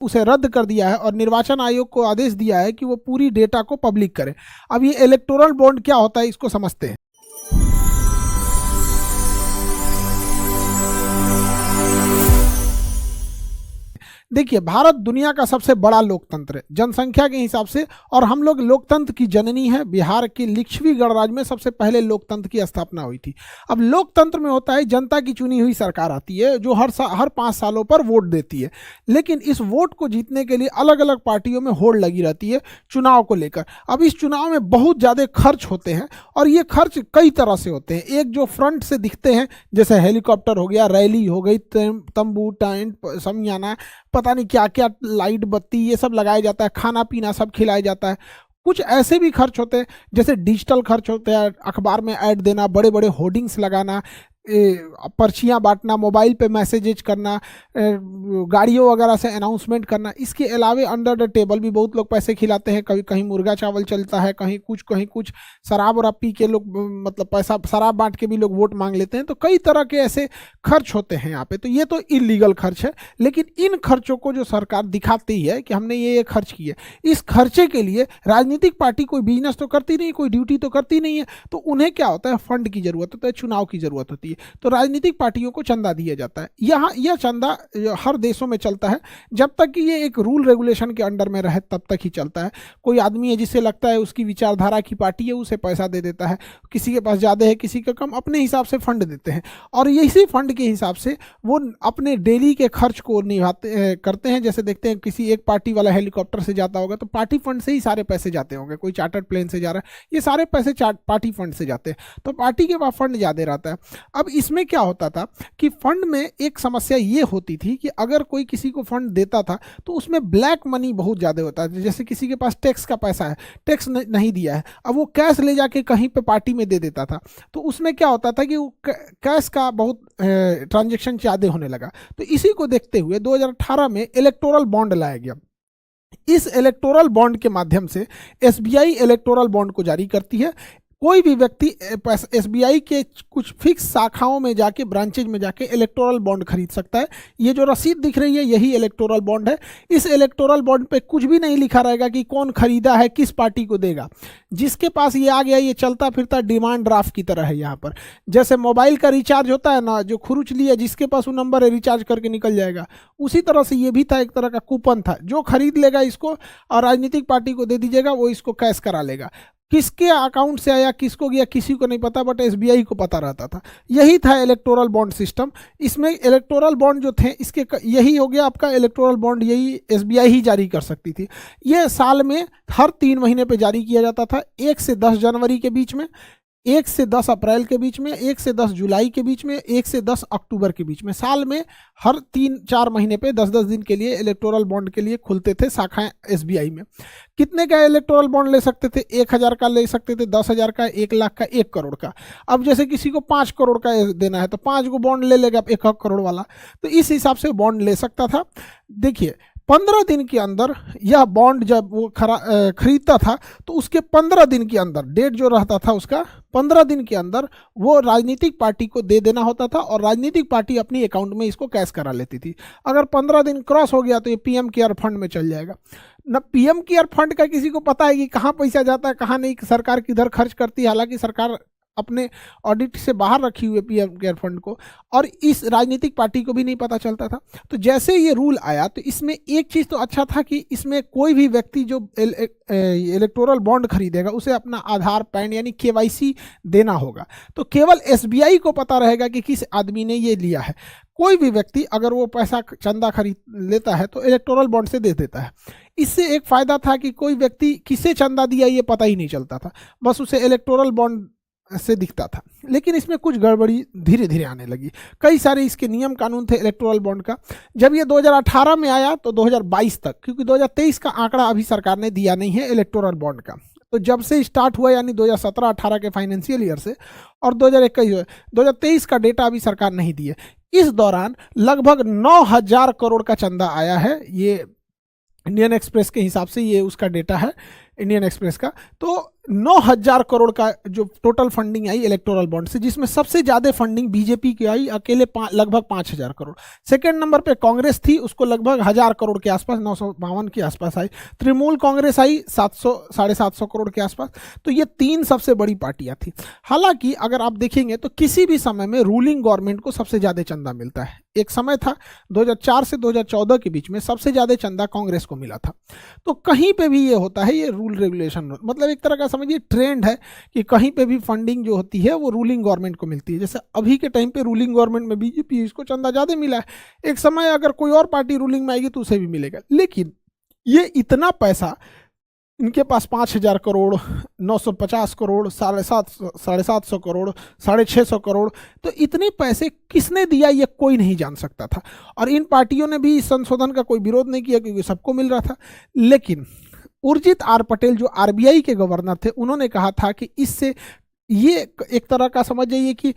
उसे रद्द कर दिया है और निर्वाचन आयोग को आदेश दिया है कि वो पूरी डेटा को पब्लिक करे। अब ये इलेक्टोरल बॉन्ड क्या होता है इसको समझते हैं। देखिए, भारत दुनिया का सबसे बड़ा लोकतंत्र है जनसंख्या के हिसाब से, और हम लोग लोकतंत्र की जननी है। बिहार के लिच्छवी गणराज्य में सबसे पहले लोकतंत्र की स्थापना हुई थी। अब लोकतंत्र में होता है जनता की चुनी हुई सरकार आती है जो हर 5 सालों पर वोट देती है, लेकिन इस वोट को जीतने के लिए अलग अलग पार्टियों में होड़ लगी रहती है चुनाव को लेकर। अब इस चुनाव में बहुत ज़्यादा खर्च होते हैं और ये खर्च कई तरह से होते हैं। एक जो फ्रंट से दिखते हैं, जैसे हेलीकॉप्टर हो गया, रैली हो गई, तंबू, टेंट, समियाना, पता नहीं क्या क्या, लाइट बत्ती, ये सब लगाया जाता है, खाना पीना सब खिलाया जाता है। कुछ ऐसे भी खर्च होते हैं जैसे डिजिटल खर्च होते हैं, अखबार में ऐड देना, बड़े बड़े होर्डिंग्स लगाना, पर्चियाँ बांटना, मोबाइल पे मैसेजेज करना, गाड़ियों वगैरह से अनाउंसमेंट करना। इसके अलावे अंडर द टेबल भी बहुत लोग पैसे खिलाते हैं। कभी कहीं मुर्गा चावल चलता है, कहीं कुछ शराब वराब पी के लोग, मतलब पैसा शराब बांट के भी लोग वोट मांग लेते हैं। तो कई तरह के ऐसे खर्च होते हैं यहाँ पे। तो ये तो इलीगल खर्च है, लेकिन इन खर्चों को जो सरकार दिखाती ही है कि हमने ये खर्च किए, इस खर्चे के लिए राजनीतिक पार्टी कोई बिजनेस तो करती नहीं, कोई ड्यूटी तो करती नहीं है, तो उन्हें क्या होता है, फंड की जरूरत होता है, चुनाव की जरूरत होती है। तो राजनीतिक पार्टियों को चंदा दिया जाता है। यहाँ यह चंदा हर देशों में चलता है, जब तक कि ये एक रूल रेगुलेशन के अंडर में रहे तब तक ही चलता है। कोई आदमी है जिसे लगता है उसकी विचारधारा की पार्टी है, उसे पैसा दे देता है, किसी के पास ज़्यादा है किसी का कम, अपने हिसाब से फंड देते हैं और इसी फंड के हिसाब से वो अपने डेली के खर्च को करते हैं। जैसे देखते हैं किसी एक पार्टी वाला हेलीकॉप्टर से जाता होगा तो पार्टी फंड से ही सारे पैसे जाते होंगे, कोई चार्टर्ड प्लेन से जा रहा है, ये सारे पैसे पार्टी फंड से जाते हैं, तो पार्टी के पास फंड ज़्यादा रहता है। अब इसमें क्या होता था कि फंड में एक समस्या ये होती थी कि अगर कोई किसी को फंड देता था तो उसमें ब्लैक मनी बहुत ज़्यादा होता है। जैसे किसी के पास टैक्स का पैसा है, टैक्स नहीं दिया है, अब वो कैश ले जाके कहीं पे पार्टी में दे देता था, तो उसमें क्या होता था कि वो कैश का बहुत ट्रांजैक्शन ज़्यादा होने लगा। तो इसी को देखते हुए 2018 में इलेक्टोरल बॉन्ड लाया गया। इस इलेक्टोरल बॉन्ड के माध्यम से एसबीआई इलेक्टोरल बॉन्ड को जारी करती है। कोई भी व्यक्ति एसबीआई के कुछ फिक्स शाखाओं में जाके, ब्रांचेज में जाके इलेक्टोरल बॉन्ड खरीद सकता है। ये जो रसीद दिख रही है यही इलेक्टोरल बॉन्ड है। इस इलेक्टोरल बॉन्ड पे कुछ भी नहीं लिखा रहेगा कि कौन खरीदा है, किस पार्टी को देगा। जिसके पास ये आ गया, ये चलता फिरता डिमांड ड्राफ्ट की तरह है। यहाँ पर जैसे मोबाइल का रिचार्ज होता है ना, जो खुरुच लिया जिसके पास वो नंबर है, रिचार्ज करके निकल जाएगा, उसी तरह से ये भी था, एक तरह का कूपन था। जो खरीद लेगा इसको और राजनीतिक पार्टी को दे दीजिएगा, वो इसको कैश करा लेगा। किसके अकाउंट से आया, किसको गया, किसी को नहीं पता, बट एसबीआई को पता रहता था। यही था इलेक्टोरल बॉन्ड सिस्टम। इसमें इलेक्टोरल बॉन्ड जो थे, इसके यही हो गया आपका इलेक्टोरल बॉन्ड, यही एसबीआई ही जारी कर सकती थी। ये साल में हर 3 महीने पे जारी किया जाता था, 1 से 10 जनवरी के बीच में, 1 से 10 अप्रैल के बीच में, 1 से 10 जुलाई के बीच में, 1 से 10 अक्टूबर के बीच में। साल में हर 3-4 महीने पे 10-10 दिन के लिए इलेक्टोरल बॉन्ड के लिए खुलते थे शाखाएं एसबीआई में। कितने का इलेक्टोरल बॉन्ड ले सकते थे? 1000 का ले सकते थे, 10,000 का, 1 लाख का, 1 करोड़ का। अब जैसे किसी को 5 करोड़ का देना है तो 5 को बॉन्ड ले लेगा 1 करोड़ वाला, तो इस हिसाब से बॉन्ड ले सकता था। देखिए 15 दिन के अंदर यह बॉन्ड जब वो खरीदता था तो उसके 15 दिन के अंदर, डेट जो रहता था उसका 15 दिन के अंदर वो राजनीतिक पार्टी को दे देना होता था और राजनीतिक पार्टी अपनी अकाउंट में इसको कैश करा लेती थी। अगर 15 दिन क्रॉस हो गया तो ये पीएम केयर फंड में चल जाएगा। न पीएम केयर फंड का किसी को पता है कि कहाँ पैसा जाता है, कहाँ नहीं, सरकार किधर खर्च करती है। हालांकि सरकार अपने ऑडिट से बाहर रखी हुई पीएम केयर फंड को, और इस राजनीतिक पार्टी को भी नहीं पता चलता था। तो जैसे ये रूल आया तो इसमें एक चीज़ तो अच्छा था कि इसमें कोई भी व्यक्ति जो इलेक्टोरल बॉन्ड खरीदेगा उसे अपना आधार, पैन यानी केवाईसी देना होगा। तो केवल एसबीआई को पता रहेगा कि किस आदमी ने ये लिया है। कोई भी व्यक्ति अगर वो पैसा चंदा खरीद लेता है तो इलेक्टोरल बॉन्ड से दे देता है। इससे एक फ़ायदा था कि कोई व्यक्ति किसे चंदा दिया ये पता ही नहीं चलता था, बस उसे इलेक्टोरल बॉन्ड से दिखता था। लेकिन इसमें कुछ गड़बड़ी धीरे धीरे आने लगी। कई सारे इसके नियम कानून थे इलेक्टोरल बॉन्ड का। जब ये 2018 में आया तो 2022 तक, क्योंकि 2023 का आंकड़ा अभी सरकार ने दिया नहीं है इलेक्टोरल बॉन्ड का, तो जब से स्टार्ट हुआ यानी 2017-18 के फाइनेंशियल ईयर से, और 2021 2023 का डेटा अभी सरकार नहीं दी है। इस दौरान लगभग 9,000 करोड़ का चंदा आया है। ये इंडियन एक्सप्रेस के हिसाब से ये उसका डेटा है, इंडियन एक्सप्रेस का। तो 9,000 करोड़ का जो टोटल फंडिंग आई इलेक्टोरल बॉन्ड से, जिसमें सबसे ज्यादा फंडिंग बीजेपी की आई, अकेले लगभग 5,000 करोड़। सेकंड नंबर पे कांग्रेस थी, उसको लगभग 1,000 करोड़ के आसपास, 952 के आसपास आई। तृणमूल कांग्रेस आई 700 750 करोड़ के आसपास। तो ये तीन सबसे बड़ी पार्टियां थी। हालांकि अगर आप देखेंगे तो किसी भी समय में रूलिंग गवर्नमेंट को सबसे ज्यादा चंदा मिलता है। एक समय था 2004 से 2014 के बीच में सबसे ज्यादा चंदा कांग्रेस को मिला था। तो कहीं पे भी ये होता है, ये रूल रेगुलेशन, मतलब एक तरह का समझिए ट्रेंड है कि कहीं पे भी फंडिंग जो होती है वो रूलिंग गवर्नमेंट को मिलती है। जैसे अभी के टाइम पे रूलिंग गवर्नमेंट में बीजेपी, इसको चंदा ज्यादा मिला है। एक समय अगर कोई और पार्टी रूलिंग में आएगी तो उसे भी मिलेगा। लेकिन ये इतना पैसा इनके पास 5,000 करोड़, 950 करोड़, 750 करोड़, 650 करोड़, तो इतने पैसे किसने दिया ये कोई नहीं जान सकता था। और इन पार्टियों ने भी इस संशोधन का कोई विरोध नहीं किया क्योंकि सबको मिल रहा था। लेकिन उर्जित आर पटेल जो आरबीआई के गवर्नर थे, उन्होंने कहा था कि इससे ये एक तरह का समझ जाइए कि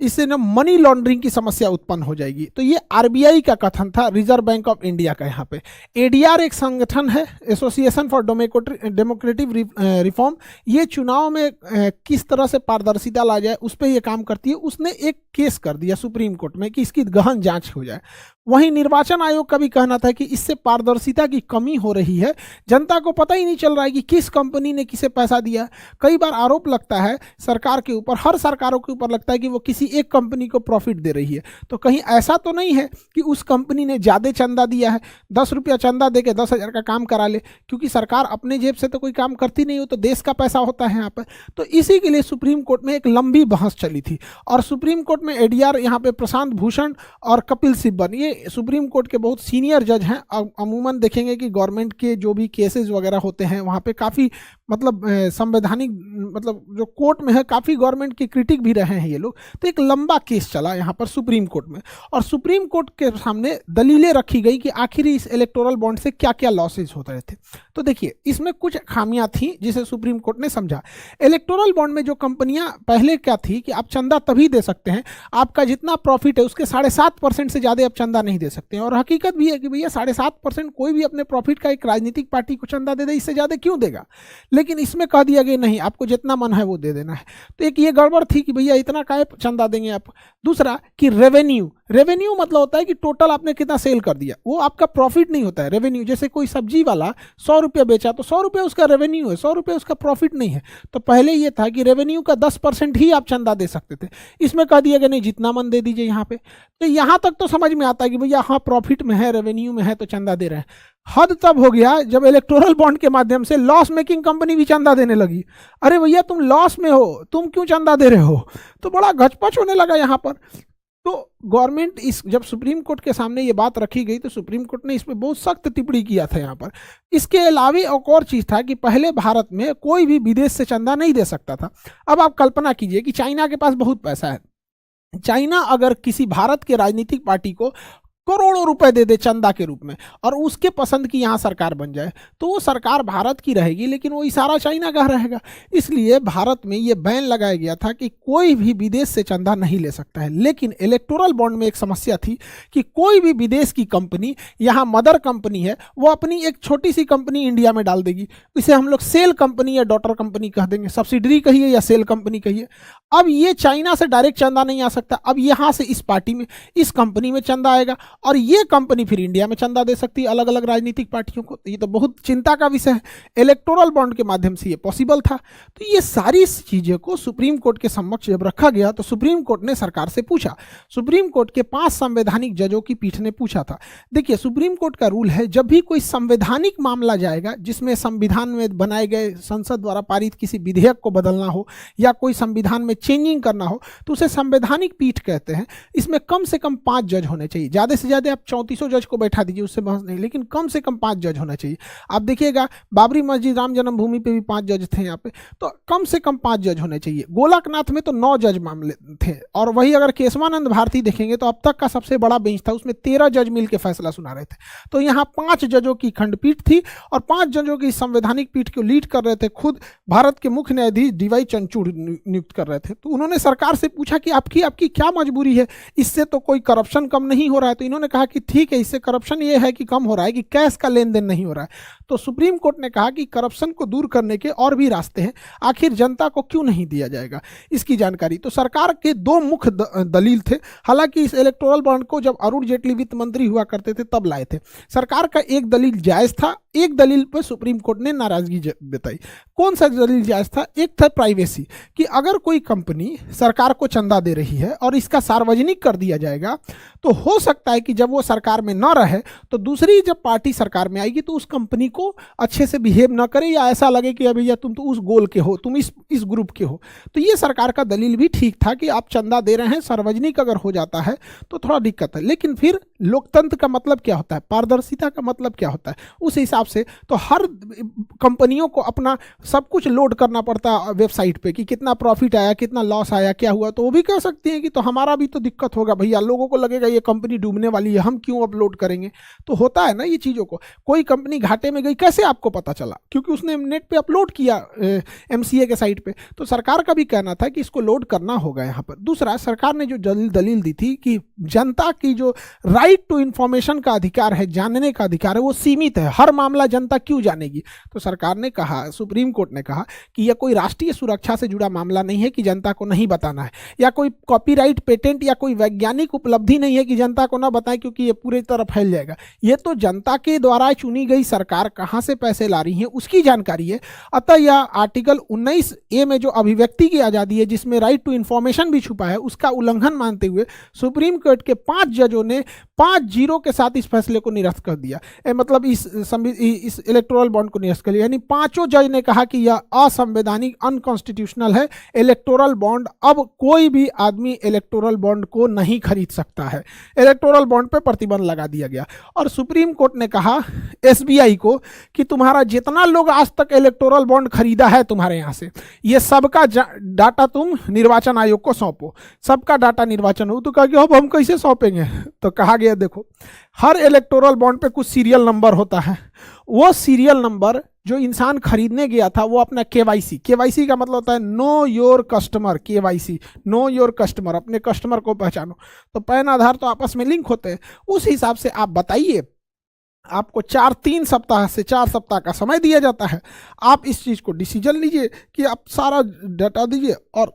इससे ना मनी लॉन्ड्रिंग की समस्या उत्पन्न हो जाएगी। तो ये आरबीआई का कथन था, रिजर्व बैंक ऑफ इंडिया का। यहाँ पे एडीआर एक संगठन है, एसोसिएशन फॉर डेमोक्रेटिक रिफॉर्म। ये चुनाव में किस तरह से पारदर्शिता ला जाए उस पर यह काम करती है। उसने एक केस कर दिया सुप्रीम कोर्ट में कि इसकी गहन जांच हो जाए। वहीं निर्वाचन आयोग का भी कहना था कि इससे पारदर्शिता की कमी हो रही है, जनता को पता ही नहीं चल रहा है कि किस कंपनी ने किसे पैसा दिया। कई बार आरोप लगता है सरकार के ऊपर, हर सरकारों के ऊपर लगता है कि वो किसी एक कंपनी को प्रॉफिट दे रही है। तो कहीं ऐसा तो नहीं है कि उस कंपनी ने ज़्यादा चंदा दिया है, 10 रुपया चंदा दे के 10,000 का काम करा ले, क्योंकि सरकार अपने जेब से तो कोई काम करती नहीं हो, तो देश का पैसा होता है यहाँ पर। तो इसी के लिए सुप्रीम कोर्ट में एक लंबी बहस चली थी। और सुप्रीम कोर्ट में एडीआर यहाँ पे प्रशांत भूषण और कपिल सिब्बल, ये सुप्रीम कोर्ट के बहुत सीनियर जज हैं। अमूमन देखेंगे कि गवर्नमेंट के जो भी केसेस वगैरह होते हैं वहाँ पे काफ़ी मतलब संवैधानिक, मतलब जो कोर्ट में है काफ़ी गवर्नमेंट के क्रिटिक भी रहे हैं ये लोग। तो एक लंबा केस चला यहाँ पर सुप्रीम कोर्ट में, और सुप्रीम कोर्ट के सामने दलीलें रखी गई कि आखिर इस इलेक्टोरल बॉन्ड से क्या क्या लॉसेज होते रहे थे। तो देखिए, इसमें कुछ खामियां थी जिसे सुप्रीम कोर्ट ने समझा। इलेक्टोरल बॉन्ड में जो कंपनियां पहले क्या थी कि आप चंदा तभी दे सकते हैं, आपका जितना प्रॉफिट है उसके 7.5% से ज़्यादा आप चंदा नहीं दे सकते हैं। और हकीकत भी है कि भैया 7.5% कोई भी अपने प्रॉफिट का एक राजनीतिक पार्टी को चंदा दे दे, इससे ज़्यादा क्यों देगा। लेकिन इसमें कह दिया गया नहीं, आपको जितना मन है वो दे देना है। तो एक ये गड़बड़ थी कि भैया इतना काहे चंदा देंगे आप। दूसरा कि रेवेन्यू मतलब होता है कि टोटल आपने कितना सेल कर दिया, वो आपका प्रॉफिट नहीं होता है। रेवेन्यू जैसे कोई सब्जी वाला 100 रुपया बेचा तो 100 रुपया उसका रेवेन्यू है, 100 रुपया उसका प्रॉफिट नहीं है। तो पहले ये था कि रेवेन्यू का 10% ही आप चंदा दे सकते थे, इसमें कह दिया गया नहीं जितना मन दे दीजिए यहाँ पे। तो यहाँ तक तो समझ में आता है कि भैया हाँ प्रॉफिट में है, रेवेन्यू में है तो चंदा दे रहे हैं। हद तब हो गया जब इलेक्टोरल बॉन्ड के माध्यम से लॉस मेकिंग कंपनी भी चंदा देने लगी। अरे भैया तुम लॉस में हो, तुम क्यों चंदा दे रहे हो। तो बड़ा गचपच होने लगा यहाँ पर। तो गवर्नमेंट इस जब सुप्रीम कोर्ट के सामने ये बात रखी गई तो सुप्रीम कोर्ट ने इस पर बहुत सख्त टिप्पणी किया था यहाँ पर। इसके अलावा एक और चीज़ था कि पहले भारत में कोई भी विदेश से चंदा नहीं दे सकता था। अब आप कल्पना कीजिए कि चाइना के पास बहुत पैसा है, चाइना अगर किसी भारत के राजनीतिक पार्टी को करोड़ों रुपए दे दे चंदा के रूप में और उसके पसंद की यहाँ सरकार बन जाए, तो वो सरकार भारत की रहेगी लेकिन वो इशारा चाइना का रहेगा। इसलिए भारत में ये बैन लगाया गया था कि कोई भी विदेश से चंदा नहीं ले सकता है। लेकिन इलेक्टोरल बॉन्ड में एक समस्या थी कि कोई भी विदेश की कंपनी, यहाँ मदर कंपनी है, वो अपनी एक छोटी सी कंपनी इंडिया में डाल देगी। इसे हम लोग सेल कंपनी या डॉटर कंपनी कह देंगे, सब्सिडरी कहिए या सेल कंपनी कहिए। अब ये चाइना से डायरेक्ट चंदा नहीं आ सकता, अब यहाँ से इस पार्टी में, इस कंपनी में चंदा आएगा और ये कंपनी फिर इंडिया में चंदा दे सकती है अलग अलग राजनीतिक पार्टियों को। तो ये तो बहुत चिंता का विषय है। इलेक्टोरल बॉन्ड के माध्यम से ये पॉसिबल था। तो ये सारी चीजें को सुप्रीम कोर्ट के समक्ष जब रखा गया तो सुप्रीम कोर्ट ने सरकार से पूछा। सुप्रीम कोर्ट के 5 संवैधानिक जजों की पीठ ने पूछा था। देखिए, सुप्रीम कोर्ट का रूल है, जब भी कोई संवैधानिक मामला जाएगा जिसमें संविधान में बनाए गए, संसद द्वारा पारित किसी विधेयक को बदलना हो या कोई संविधान में चेंजिंग करना हो, तो उसे संवैधानिक पीठ कहते हैं। इसमें कम से कम 5 जज होने चाहिए। ज़्यादा से ज़्यादा आप 3400 जज को बैठा दीजिए, उससे बहस नहीं, लेकिन कम से कम 5 जज होना चाहिए। आप देखिएगा बाबरी मस्जिद, राम जन्मभूमि पे भी 5 जज थे यहाँ पे, तो कम से कम 5 जज होने चाहिए। गोलकनाथ में तो 9 जज मामले थे। और वही अगर केशवानंद भारती देखेंगे तो अब तक का सबसे बड़ा बेंच था, उसमें 13 जज मिल के फैसला सुना रहे थे। तो यहाँ 5 जजों की खंडपीठ थी और 5 जजों की संवैधानिक पीठ को लीड कर रहे थे खुद भारत के मुख्य न्यायाधीश DY चंद्रचूड़ नियुक्त कर रहे थे। तो उन्होंने सरकार से पूछा कि आपकी क्या मजबूरी है, इससे तो कोई करप्शन कम नहीं हो रहा है। तो इन्होंने ने कहा कि ठीक है, इससे करप्शन ये है कि कम हो रहा है कि कैश का लेन देन नहीं हो रहा है। तो सुप्रीम कोर्ट ने कहा कि करप्शन को दूर करने के और भी रास्ते हैं, आखिर जनता को क्यों नहीं दिया जाएगा इसकी जानकारी। तो सरकार के दो मुख्य दलील थे। हालांकि इस इलेक्टोरल बॉन्ड को जब अरुण जेटली वित्त मंत्री हुआ करते थे तब लाए थे। सरकार का एक दलील जायज था, एक दलील पर सुप्रीम कोर्ट ने नाराजगी बताई। कौन सा दलील जायज था? एक था प्राइवेसी, कि अगर कोई कंपनी सरकार को चंदा दे रही है और इसका सार्वजनिक कर दिया जाएगा तो हो सकता है कि जब वो सरकार में न रहे तो दूसरी जब पार्टी सरकार में आएगी तो उस कंपनी को अच्छे से बिहेव न करे, या ऐसा लगे कि भैया तुम तो उस गोल के हो, तुम इस ग्रुप के हो। तो ये सरकार का दलील भी ठीक था कि आप चंदा दे रहे हैं, सार्वजनिक अगर हो जाता है तो थोड़ा दिक्कत है। लेकिन फिर लोकतंत्र का मतलब क्या होता है, पारदर्शिता का मतलब क्या होता है, उस हिसाब से तो हर कंपनियों को अपना सब कुछ लोड करना पड़ता है वेबसाइट पे कि कितना प्रॉफिट आया, कितना लॉस आया, क्या हुआ। तो वो भी कह सकती हैं कि तो हमारा भी तो दिक्कत होगा भैया, लोगों को लगेगा ये कंपनी डूबने वाली है, हम क्यों अपलोड करेंगे। तो होता है ना ये चीज़ों को। कोई कंपनी घाटे में गई, कैसे आपको पता चला? क्योंकि उसने नेट पे अपलोड किया MCA के साइट पे। तो सरकार का भी कहना था कि इसको लोड करना होगा यहाँ पर। दूसरा, सरकार ने जो दलील दी थी कि जनता की जो राइट टू इंफॉर्मेशन का अधिकार है, जानने का अधिकार है, वो सीमित है, हर मामला जनता क्यों जानेगी। तो सरकार ने कहा, सुप्रीम कोर्ट ने कहा कि यह कोई राष्ट्रीय सुरक्षा से जुड़ा मामला नहीं है कि जनता को नहीं बताना है, या कोई कॉपीराइट पेटेंट या कोई वैज्ञानिक उपलब्धि नहीं है कि जनता को ना बताएं क्योंकि ये पूरी तरह फैल जाएगा। ये तो जनता के द्वारा चुनी गई सरकार कहां से पैसे ला रही है उसकी जानकारी है। अतः यह आर्टिकल 19A में जो अभिव्यक्ति की आज़ादी है, जिसमें राइट टू इंफॉर्मेशन भी छुपा है, उसका उल्लंघन मानते हुए सुप्रीम कोर्ट के 5 जजों ने 5-0 के साथ इस फैसले को निरस्त कर दिया। मतलब इस इलेक्टोरल बॉन्ड को निरस्त कर दिया। यानी पांचों जज ने कहा कि यह असंवैधानिक, अनकॉन्स्टिट्यूशनल है। इलेक्टोरल बॉन्ड, अब कोई भी आदमी इलेक्टोरल बॉन्ड को नहीं खरीद सकता है। इलेक्टोरल बॉन्ड पे प्रतिबंध लगा दिया गया। और सुप्रीम कोर्ट ने कहा SBI को कि तुम्हारा जितना लोग आज तक इलेक्टोरल बॉन्ड खरीदा है तुम्हारे यहाँ से, ये सबका डाटा तुम निर्वाचन आयोग को सौंपो, सबका डाटा निर्वाचन हो। तो कहा कि अब हम कैसे सौंपेंगे? तो कहा गया देखो, हर इलेक्टोरल बॉन्ड पे कुछ सीरियल नंबर होता है। वो सीरियल नंबर जो इंसान खरीदने गया था वो अपना KYC का मतलब होता है know your customer. KYC, know your customer, अपने कस्टमर को पहचानो। तो पैन आधार तो आपस में लिंक होते हैं। उस हिसाब से आप बताइए, आपको 3 सप्ताह से 4 सप्ताह का समय दिया जाता है। आप इस चीज़ को डिसीजन लीजिए कि आप सारा डाटा दीजिए। और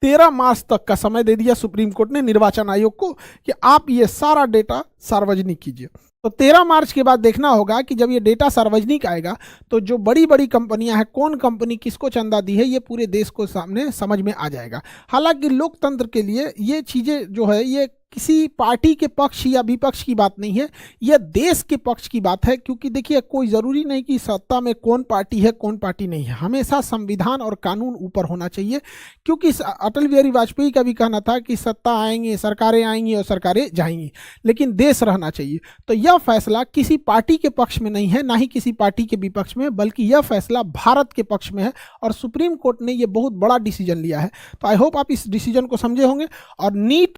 13 मार्च तक का समय दे दिया सुप्रीम कोर्ट ने निर्वाचन आयोग को कि आप ये सारा डेटा सार्वजनिक कीजिए। तो 13 मार्च के बाद देखना होगा कि जब ये डेटा सार्वजनिक आएगा तो जो बड़ी बड़ी कंपनियां हैं, कौन कंपनी किसको चंदा दी है, ये पूरे देश को सामने समझ में आ जाएगा। हालांकि लोकतंत्र के लिए ये चीज़ें जो है, ये किसी पार्टी के पक्ष या विपक्ष की बात नहीं है, यह देश के पक्ष की बात है। क्योंकि देखिए, कोई ज़रूरी नहीं कि सत्ता में कौन पार्टी है कौन पार्टी नहीं है, हमेशा संविधान और कानून ऊपर होना चाहिए। क्योंकि अटल बिहारी वाजपेयी का भी कहना था कि सत्ता आएंगे, सरकारें आएंगी और सरकारें जाएंगी, लेकिन देश रहना चाहिए। तो यह फैसला किसी पार्टी के पक्ष में नहीं है, ना ही किसी पार्टी के विपक्ष में, बल्कि यह फैसला भारत के पक्ष में है। और सुप्रीम कोर्ट ने यह बहुत बड़ा डिसीजन लिया है। तो आई होप आप इस डिसीजन को समझे होंगे। और नीट